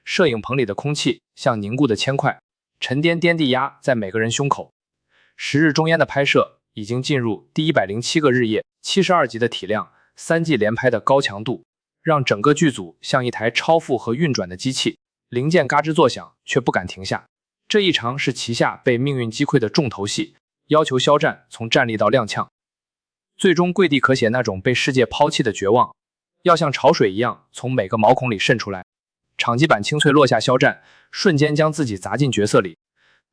摄影棚里的空气像凝固的铅块，沉甸甸地压在每个人胸口。10日中烟的拍摄已经进入第107个日夜，72集的体量，3季连拍的高强度，让整个剧组像一台超负荷运转的机器，零件嘎吱作响，却不敢停下。这一场是旗下被命运击溃的重头戏，要求肖战从站立到踉跄，最终跪地可写那种被世界抛弃的绝望，要像潮水一样从每个毛孔里渗出来。场记板清脆落下，肖战瞬间将自己砸进角色里，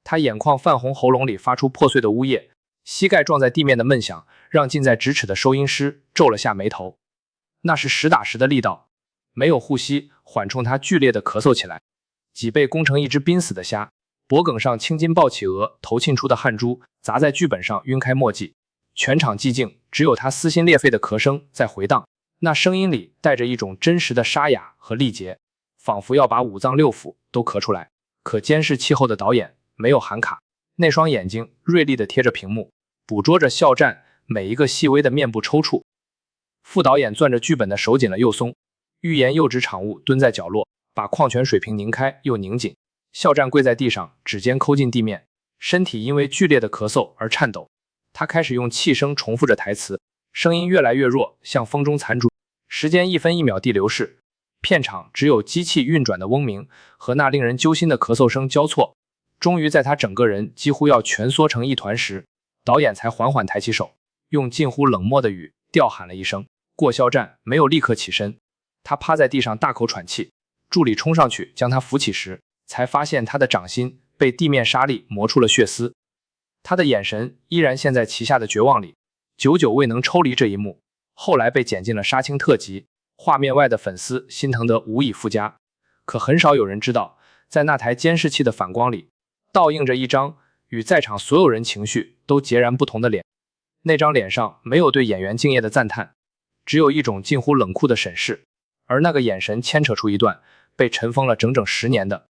他眼眶泛红，喉咙里发出破碎的呜咽，膝盖撞在地面的闷响让近在咫尺的收音师皱了下眉头。那是实打实的力道，没有呼吸，缓冲他剧烈的咳嗽起来，脊背弓成一只濒死的虾，脖梗上青筋暴起，额头沁出的汗珠砸在剧本上晕开墨迹。全场寂静，只有他撕心裂肺的咳声在回荡，那声音里带着一种真实的沙哑和力竭，仿佛要把五脏六腑都咳出来。可监视器后的导演没有喊卡，那双眼睛锐利地贴着屏幕，捕捉着肖战每一个细微的面部抽搐。副导演攥着剧本的手紧了又松，欲言又止场务蹲在角落，把矿泉水瓶拧开又拧紧。肖战跪在地上，指尖抠进地面，身体因为剧烈的咳嗽而颤抖。他开始用气声重复着台词，声音越来越弱，像风中残烛。时间一分一秒地流逝，片场只有机器运转的嗡鸣和那令人揪心的咳嗽声交错。终于在他整个人几乎要蜷缩成一团时，导演才缓缓抬起手，用近乎冷漠的语调喊了一声过。肖战没有立刻起身，他趴在地上大口喘气。助理冲上去将他扶起时，才发现他的掌心被地面沙粒磨出了血丝。他的眼神依然陷在旗下的绝望里，久久未能抽离这一幕。后来被剪进了杀青特辑，画面外的粉丝心疼得无以复加。可很少有人知道，在那台监视器的反光里，倒映着一张与在场所有人情绪都截然不同的脸。那张脸上没有对演员敬业的赞叹，只有一种近乎冷酷的审视，而那个眼神牵扯出一段被尘封了整整10年的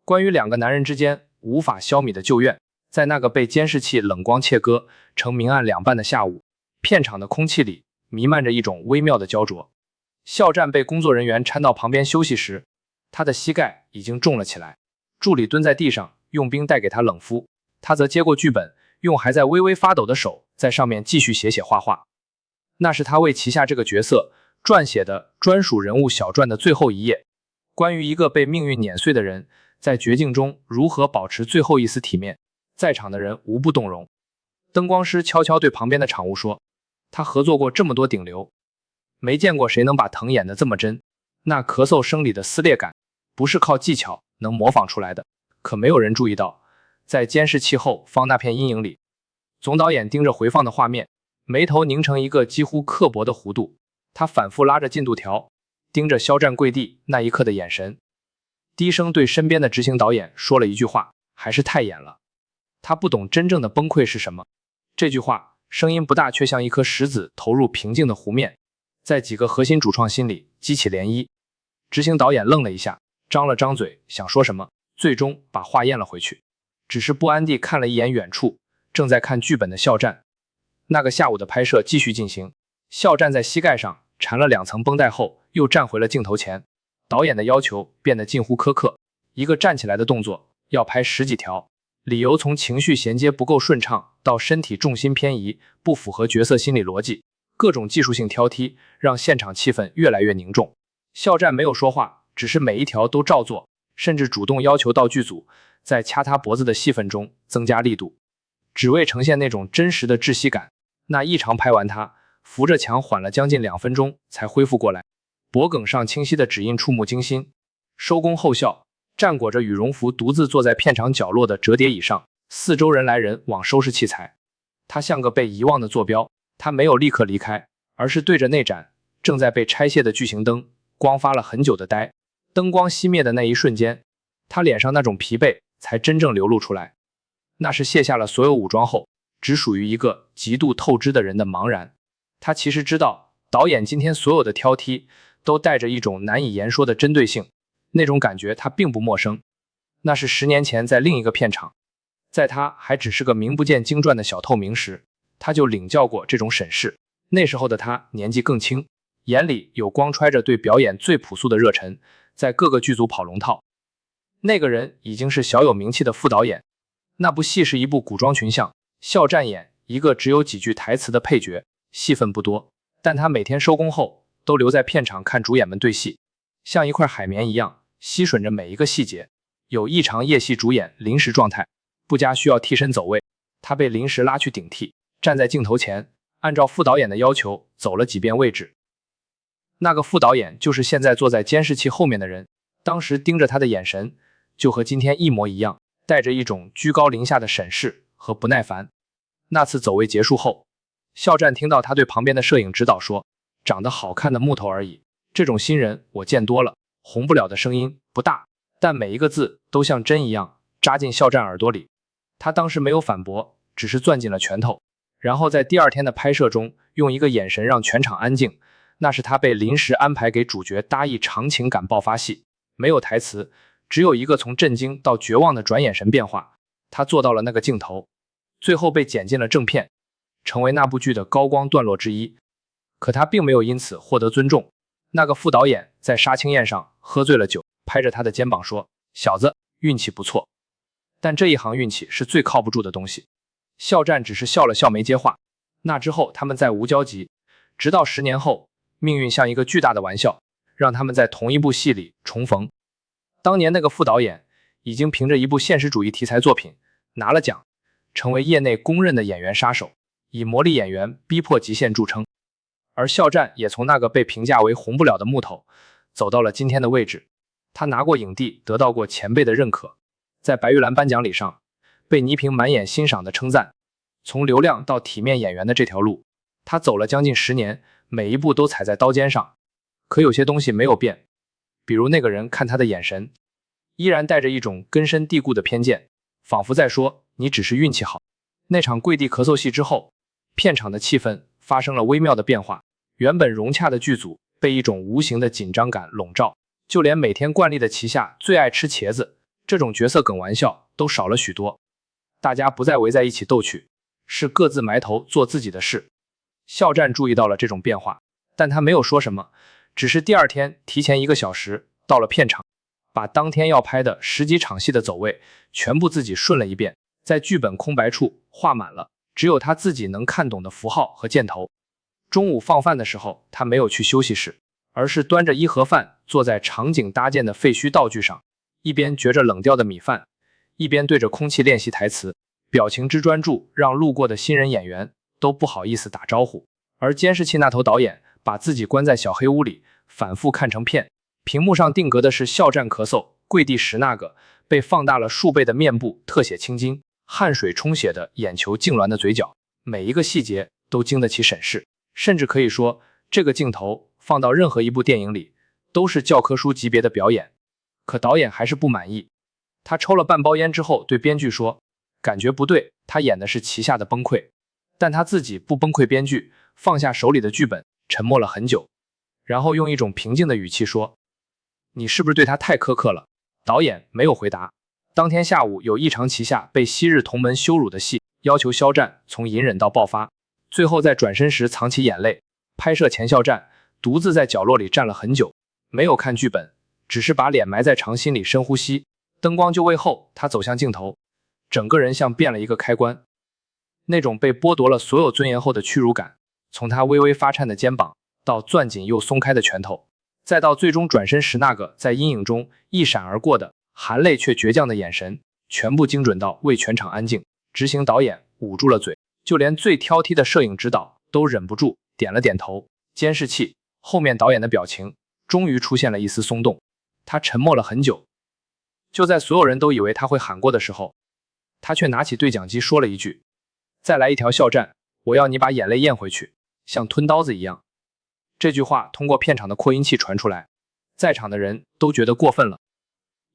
关于两个男人之间无法消弭的旧怨。在那个被监视器冷光切割成明暗两半的下午，片场的空气里弥漫着一种微妙的焦灼。肖战被工作人员搀到旁边休息时，他的膝盖已经重了起来。助理蹲在地上用冰袋给他冷敷，他则接过剧本，用还在微微发抖的手在上面继续写画画。那是他为旗下这个角色撰写的专属人物小传的最后一页，关于一个被命运碾碎的人在绝境中如何保持最后一丝体面。在场的人无不动容。灯光师悄悄对旁边的场务说，他合作过这么多顶流，没见过谁能把疼演得这么真。那咳嗽声里的撕裂感不是靠技巧能模仿出来的。可没有人注意到，在监视器后方那片阴影里，总导演盯着回放的画面，眉头拧成一个几乎刻薄的弧度。他反复拉着进度条，盯着肖战跪地那一刻的眼神，低声对身边的执行导演说了一句话，还是太演了。他不懂真正的崩溃是什么。这句话声音不大，却像一颗石子投入平静的湖面，在几个核心主创心里激起涟漪。执行导演愣了一下，张了张嘴想说什么，最终把话咽了回去，只是不安地看了一眼远处正在看剧本的肖战。那个下午的拍摄继续进行，肖战在膝盖上缠了2层绷带后又站回了镜头前。导演的要求变得近乎苛刻，一个站起来的动作要拍10几条，理由从情绪衔接不够顺畅到身体重心偏移不符合角色心理逻辑，各种技术性挑剔让现场气氛越来越凝重。肖战没有说话，只是每一条都照做，甚至主动要求道具组在掐他脖子的戏份中增加力度，只为呈现那种真实的窒息感。那一长拍完，他扶着墙缓了将近2分钟才恢复过来，脖梗上清晰的指印触目惊心。收工后，战裹着羽绒服独自坐在片场角落的折叠椅上，四周人来人往收拾器材。他像个被遗忘的坐标，他没有立刻离开，而是对着那盏正在被拆卸的巨型灯光发了很久的呆。灯光熄灭的那一瞬间，他脸上那种疲惫才真正流露出来，那是卸下了所有武装后只属于一个极度透支的人的茫然。他其实知道导演今天所有的挑剔都带着一种难以言说的针对性，那种感觉他并不陌生。那是10年前在另一个片场，在他还只是个名不见经传的小透明时，他就领教过这种审视。那时候的他年纪更轻，眼里有光揣着对表演最朴素的热忱，在各个剧组跑龙套，那个人已经是小有名气的副导演。那部戏是一部古装群像，肖战演一个只有几句台词的配角，戏份不多，但他每天收工后都留在片场看主演们对戏，像一块海绵一样吸吮着每一个细节。有一场夜戏主演临时状态，不佳需要替身走位，他被临时拉去顶替，站在镜头前，按照副导演的要求走了几遍位置。那个副导演就是现在坐在监视器后面的人，当时盯着他的眼神就和今天一模一样，带着一种居高临下的审视和不耐烦。那次走位结束后，肖战听到他对旁边的摄影指导说，长得好看的木头而已，这种新人我见多了。红不了的声音不大，但每一个字都像针一样扎进肖战耳朵里。他当时没有反驳，只是攥紧了拳头，然后在第二天的拍摄中用一个眼神让全场安静。那是他被临时安排给主角搭一场情感爆发戏，没有台词，只有一个从震惊到绝望的转眼神变化。他做到了那个镜头，最后被剪进了正片，成为那部剧的高光段落之一。可他并没有因此获得尊重。那个副导演在杀青宴上喝醉了酒，拍着他的肩膀说，小子，运气不错。但这一行运气是最靠不住的东西。肖战只是笑了笑没接话。那之后他们再无交集，直到10年后，命运像一个巨大的玩笑，让他们在同一部戏里重逢。当年那个副导演已经凭着一部现实主义题材作品拿了奖，成为业内公认的演员杀手，以磨砺演员逼迫极限著称。而肖战也从那个被评价为红不了的木头走到了今天的位置。他拿过影帝，得到过前辈的认可，在白玉兰颁奖礼上被倪萍满眼欣赏的称赞。从流量到体面演员的这条路，他走了将近10年，每一步都踩在刀尖上。可有些东西没有变，比如那个人看他的眼神依然带着一种根深蒂固的偏见，仿佛在说你只是运气好。那场跪地咳嗽戏之后，片场的气氛发生了微妙的变化，原本融洽的剧组被一种无形的紧张感笼罩，就连每天惯例的旗下最爱吃茄子这种角色梗玩笑都少了许多。大家不再围在一起逗趣，是各自埋头做自己的事。肖战注意到了这种变化，但他没有说什么，只是第二天提前1个小时到了片场，把当天要拍的10几场戏的走位全部自己顺了一遍，在剧本空白处画满了只有他自己能看懂的符号和箭头。中午放饭的时候，他没有去休息室，而是端着1盒饭坐在场景搭建的废墟道具上，一边嚼着冷掉的米饭，一边对着空气练习台词，表情之专注让路过的新人演员都不好意思打招呼。而监视器那头导演把自己关在小黑屋里，反复看成片，屏幕上定格的是肖战咳嗽跪地时那个被放大了数倍的面部特写青筋，汗水充血的眼球痉挛的嘴角，每一个细节都经得起审视。甚至可以说，这个镜头放到任何一部电影里都是教科书级别的表演。可导演还是不满意，他抽了半包烟之后对编剧说，感觉不对，他演的是旗下的崩溃，但他自己不崩溃。编剧放下手里的剧本，沉默了很久，然后用一种平静的语气说，你是不是对他太苛刻了？导演没有回答。当天下午有一场旗下被昔日同门羞辱的戏，要求肖战从隐忍到爆发，最后在转身时藏起眼泪。拍摄前肖战独自在角落里站了很久，没有看剧本，只是把脸埋在长心里深呼吸。灯光就位后，他走向镜头，整个人像变了一个开关。那种被剥夺了所有尊严后的屈辱感，从他微微发颤的肩膀到攥紧又松开的拳头，再到最终转身时那个在阴影中一闪而过的含泪却倔强的眼神，全部精准到为全场安静。执行导演捂住了嘴，就连最挑剔的摄影指导都忍不住点了点头。监视器后面导演的表情终于出现了一丝松动，他沉默了很久。就在所有人都以为他会喊过的时候，他却拿起对讲机说了一句，再来一条肖战，我要你把眼泪咽回去，像吞刀子一样。这句话通过片场的扩音器传出来，在场的人都觉得过分了，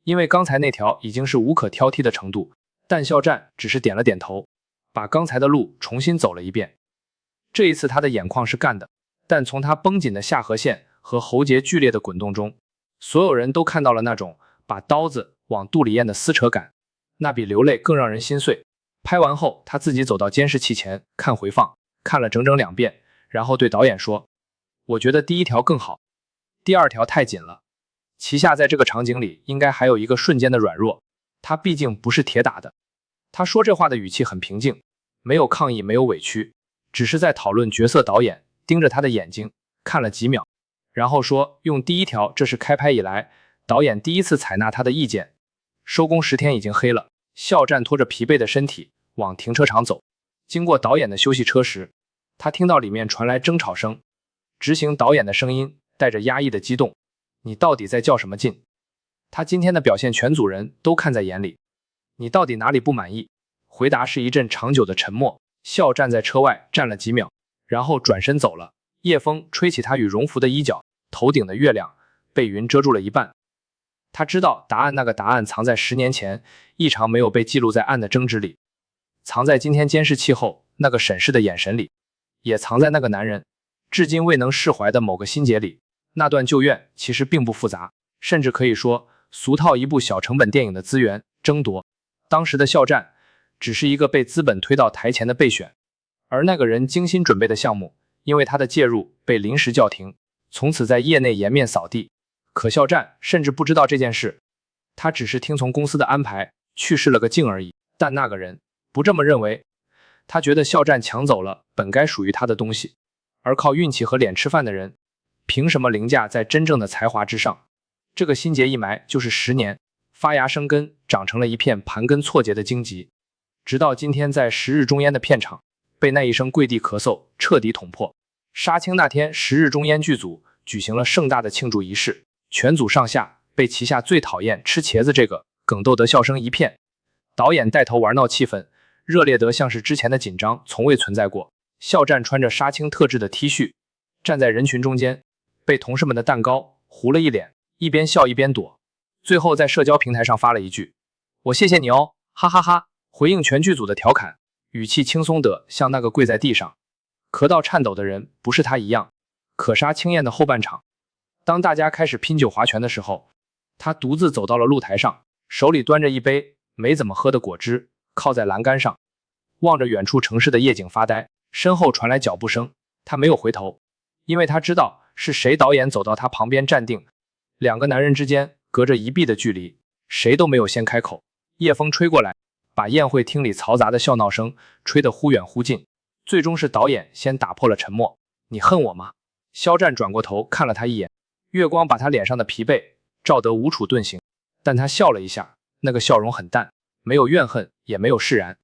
因为刚才那条已经是无可挑剔的程度，但肖战只是点了点头，把刚才的路重新走了一遍。这一次他的眼眶是干的，但从他绷紧的下颌线和喉结剧烈的滚动中，所有人都看到了那种把刀子往肚里咽的撕扯感，那比流泪更让人心碎。拍完后，他自己走到监视器前看回放，看了整整2遍，然后对导演说，我觉得第1条更好，第2条太紧了。齐夏在这个场景里应该还有一个瞬间的软弱，他毕竟不是铁打的。他说这话的语气很平静，没有抗议，没有委屈，只是在讨论角色。导演盯着他的眼睛看了几秒，然后说用第一条，这是开拍以来导演第一次采纳他的意见。收工时天已经黑了，肖战拖着疲惫的身体往停车场走。经过导演的休息车时，他听到里面传来争吵声，执行导演的声音带着压抑的激动，你到底在较什么劲？他今天的表现全组人都看在眼里，你到底哪里不满意？回答是一阵长久的沉默。肖站在车外站了几秒，然后转身走了。夜风吹起他羽绒服的衣角，头顶的月亮被云遮住了一半。他知道答案，那个答案藏在10年前一场没有被记录在案的争执里，藏在今天监视器后那个审视的眼神里，也藏在那个男人至今未能释怀的某个心结里。那段旧怨其实并不复杂，甚至可以说俗套一部小成本电影的资源争夺。当时的肖战只是一个被资本推到台前的备选，而那个人精心准备的项目因为他的介入被临时叫停，从此在业内颜面扫地。可肖战甚至不知道这件事，他只是听从公司的安排去试了个镜而已。但那个人不这么认为，他觉得肖战抢走了本该属于他的东西，而靠运气和脸吃饭的人凭什么凌驾在真正的才华之上？这个心结一埋就是10年，发芽生根，长成了一片盘根错节的荆棘，直到今天在十日中烟的片场被那一声跪地咳嗽彻底捅破。杀青那天，十日中烟剧组举行了盛大的庆祝仪式，全组上下被旗下最讨厌吃茄子这个梗逗得笑声一片。导演带头玩闹，气氛热烈得像是之前的紧张从未存在过。肖战穿着杀青特制的 T 恤，站在人群中间，被同事们的蛋糕糊了一脸，一边笑一边躲。最后在社交平台上发了一句我谢谢你哦，哈哈哈，回应全剧组的调侃，语气轻松得像那个跪在地上咳到颤抖的人不是他一样。可杀青宴的后半场，当大家开始拼酒划拳的时候，他独自走到了露台上，手里端着一杯没怎么喝的果汁，靠在栏杆上，望着远处城市的夜景发呆。身后传来脚步声，他没有回头，因为他知道是谁。导演走到他旁边站定，两个男人之间隔着一臂的距离，谁都没有先开口。夜风吹过来，把宴会厅里嘈杂的笑闹声吹得忽远忽近。最终是导演先打破了沉默。你恨我吗？肖战转过头看了他一眼，月光把他脸上的疲惫照得无处遁形，但他笑了一下，那个笑容很淡，没有怨恨，也没有释然，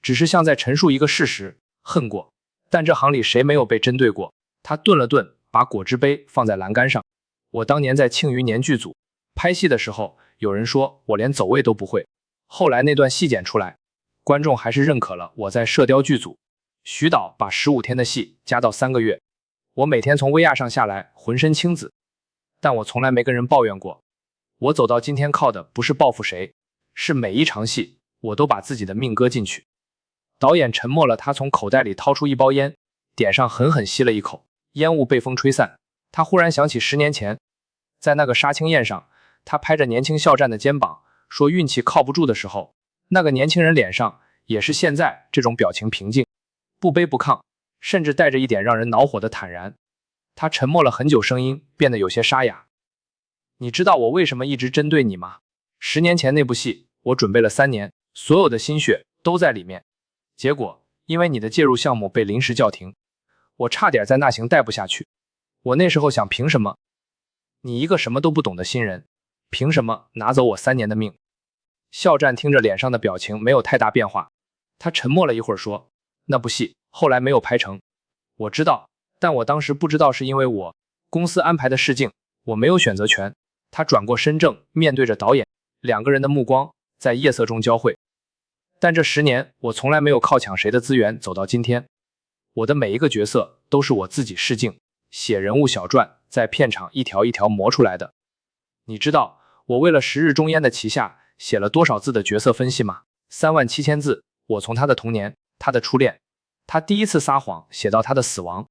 只是像在陈述一个事实，恨过，但这行里谁没有被针对过？他顿了顿，把果汁杯放在栏杆上。我当年在庆余年剧组拍戏的时候，有人说我连走位都不会，后来那段戏剪出来，观众还是认可了我在射雕剧组。徐导把15天的戏加到3个月，我每天从威亚上下来，浑身青紫，但我从来没跟人抱怨过。我走到今天靠的不是报复谁，是每一场戏我都把自己的命搁进去。导演沉默了，他从口袋里掏出一包烟，点上狠狠吸了一口，烟雾被风吹散。他忽然想起10年前，在那个杀青宴上，他拍着年轻肖战的肩膀说运气靠不住的时候，那个年轻人脸上也是现在这种表情，平静，不卑不亢，甚至带着一点让人恼火的坦然。他沉默了很久，声音变得有些沙哑。你知道我为什么一直针对你吗？10年前那部戏，我准备了3年，所有的心血都在里面，结果因为你的介入项目被临时叫停，我差点在那行待不下去。我那时候想，凭什么你一个什么都不懂的新人，凭什么拿走我3年的命？肖战听着，脸上的表情没有太大变化，他沉默了一会儿说，那部戏后来没有拍成，我知道，但我当时不知道是因为我公司安排的试镜，我没有选择权。他转过身正面对着导演，两个人的目光在夜色中交汇。但这10年，我从来没有靠抢谁的资源走到今天，我的每一个角色都是我自己试镜，写人物小传，在片场一条一条磨出来的。你知道我为了十日中烟的旗下写了多少字的角色分析吗？37000字。我从他的童年，他的初恋，他第一次撒谎，写到他的死亡，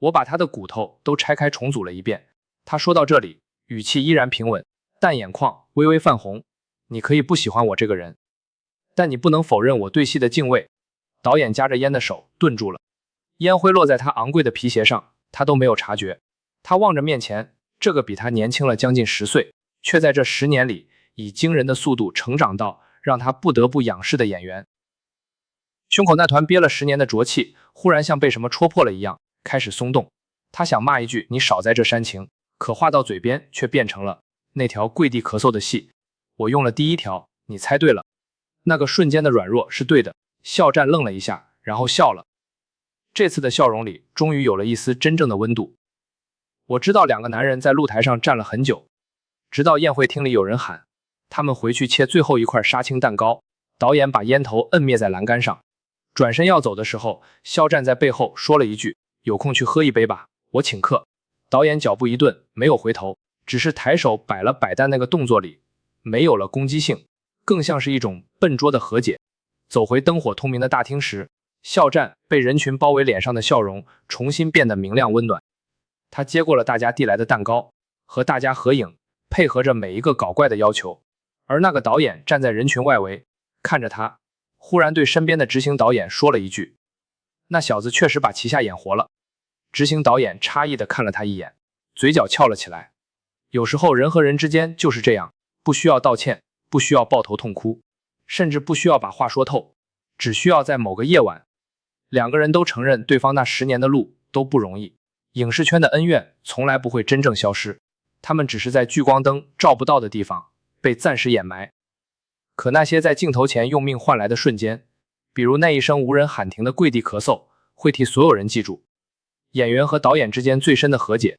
我把他的骨头都拆开重组了一遍。他说到这里，语气依然平稳，但眼眶微微泛红。你可以不喜欢我这个人，但你不能否认我对戏的敬畏。导演夹着烟的手顿住了，烟灰落在他昂贵的皮鞋上，他都没有察觉。他望着面前这个比他年轻了将近10岁，却在这10年里以惊人的速度成长到让他不得不仰视的演员。胸口那团憋了10年的浊气，忽然像被什么戳破了一样，开始松动。他想骂一句你少在这煽情，可话到嘴边却变成了那条跪地咳嗽的戏。我用了第一条，你猜对了。那个瞬间的软弱是对的。肖战愣了一下，然后笑了。这次的笑容里终于有了一丝真正的温度。我知道2个男人在露台上站了很久，直到宴会厅里有人喊他们回去切最后一块杀青蛋糕。导演把烟头摁灭在栏杆上，转身要走的时候，肖战在背后说了一句有空去喝一杯吧，我请客。导演脚步一顿，没有回头，只是抬手摆了摆，但那个动作里没有了攻击性，更像是一种笨拙的和解。走回灯火通明的大厅时，肖战被人群包围，脸上的笑容重新变得明亮温暖。他接过了大家递来的蛋糕，和大家合影，配合着每一个搞怪的要求。而那个导演站在人群外围，看着他，忽然对身边的执行导演说了一句：那小子确实把旗下演活了。执行导演诧异地看了他一眼，嘴角翘了起来。有时候人和人之间就是这样，不需要道歉，不需要抱头痛哭，甚至不需要把话说透，只需要在某个夜晚，2个人都承认对方那10年的路都不容易。影视圈的恩怨从来不会真正消失，他们只是在聚光灯照不到的地方被暂时掩埋。可那些在镜头前用命换来的瞬间，比如那一声无人喊停的跪地咳嗽，会替所有人记住。演员和导演之间最深的和解，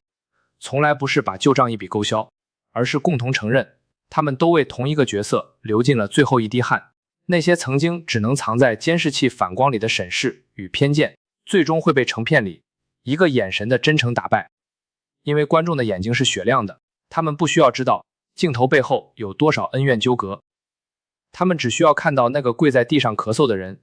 从来不是把旧账一笔勾销，而是共同承认他们都为同一个角色流尽了最后一滴汗。那些曾经只能藏在监视器反光里的审视与偏见，最终会被成片里一个眼神的真诚打败。因为观众的眼睛是雪亮的，他们不需要知道镜头背后有多少恩怨纠葛，他们只需要看到那个跪在地上咳嗽的人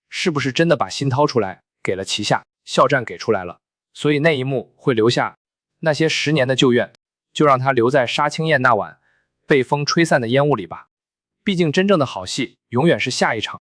是不是真的把心掏出来给了旗下。肖战给出来了，所以那一幕会留下那些10年的旧怨，就让他留在杀青宴那晚被风吹散的烟雾里吧。毕竟真正的好戏永远是下一场。